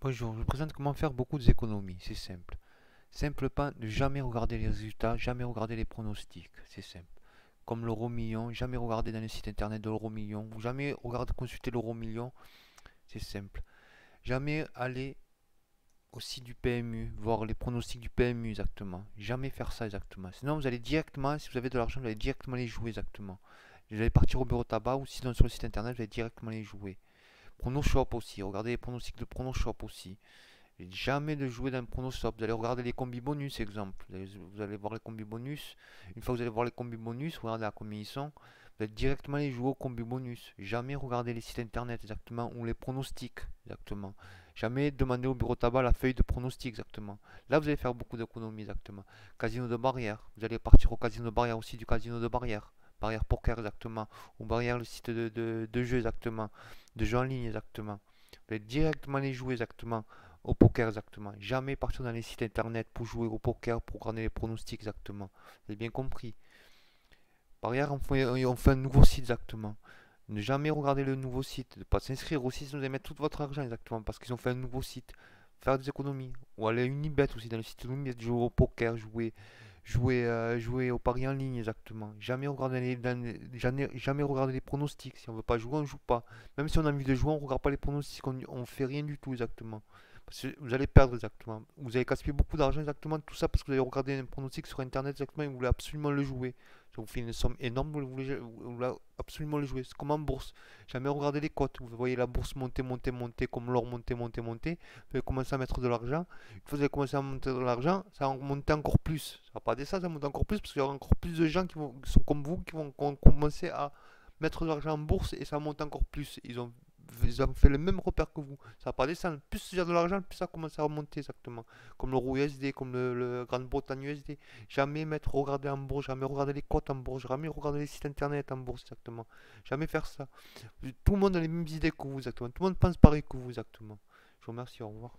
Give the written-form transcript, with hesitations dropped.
Bonjour, je vous présente comment faire beaucoup d'économies. C'est simple. Simple pas ne jamais regarder les résultats, jamais regarder les pronostics. C'est simple. Comme l'euro million, jamais regarder dans le site internet de l'euro million, ou jamais regarder consulter l'euro million. C'est simple. Jamais aller au site du PMU, voir les pronostics du PMU exactement. Jamais faire ça exactement. Sinon, vous allez directement, si vous avez de l'argent, vous allez directement les jouer exactement. Vous allez partir au bureau de tabac ou sinon sur le site internet, vous allez directement les jouer. Pronoshop aussi, regardez les pronostics de Pronoshop aussi. Et jamais de jouer dans le pronosop. Vous allez regarder les combis bonus, exemple. Vous allez voir les combis bonus. Une fois que vous allez voir les combis bonus, regardez à combien ils sont. Vous allez directement les jouer au combi bonus. Jamais regarder les sites internet exactement ou les pronostics exactement. Jamais demander au bureau de tabac la feuille de pronostic exactement. Là, vous allez faire beaucoup d'économies exactement. Casino de barrière. Vous allez partir au casino de barrière aussi du casino de barrière. Barrière poker exactement. Ou barrière le site de jeu exactement. De jeux en ligne exactement. Vous allez directement les jouer exactement au poker exactement. Jamais partir dans les sites internet pour jouer au poker, pour regarder les pronostics exactement. Vous avez bien compris. Par ailleurs, on fait un nouveau site exactement. Ne jamais regarder le nouveau site, ne pas s'inscrire aussi si vous allez mettre tout votre argent exactement parce qu'ils ont fait un nouveau site. Faire des économies. Ou aller à Unibet aussi, dans le site Unibet, jouer au poker, jouer au pari en ligne exactement. Jamais regarder les pronostics. Si on veut pas jouer, on joue pas. Même si on a envie de jouer, on regarde pas les pronostics, on fait rien du tout exactement. Parce que vous allez perdre exactement. Vous allez gaspiller beaucoup d'argent exactement, tout ça parce que vous allez regarder un pronostic sur internet exactement et vous voulez absolument le jouer. Ça vous fait une somme énorme, vous voulez absolument le jouer. C'est comme en bourse. Jamais regarder les cotes. Vous voyez la bourse monter, monter, monter, comme l'or monter, monter, monter. Vous allez commencer à mettre de l'argent. Une fois que vous allez commencer à monter de l'argent, ça va monter encore plus. Ça va pas descendre, ça monte encore plus parce qu'il y aura encore plus de gens qui sont comme vous, qui vont commencer à mettre de l'argent en bourse et ça monte encore plus. Ils ont fait le même repère que vous. Ça va pas descendre. Plus il y a de l'argent, plus ça commence à remonter exactement. Comme l'euro USD, comme le Grande-Bretagne USD. Jamais regarder en bourse, jamais regarder les cotes en bourse, jamais regarder les sites internet en bourse exactement. Jamais faire ça. Tout le monde a les mêmes idées que vous exactement. Tout le monde pense pareil que vous exactement. Je vous remercie, au revoir.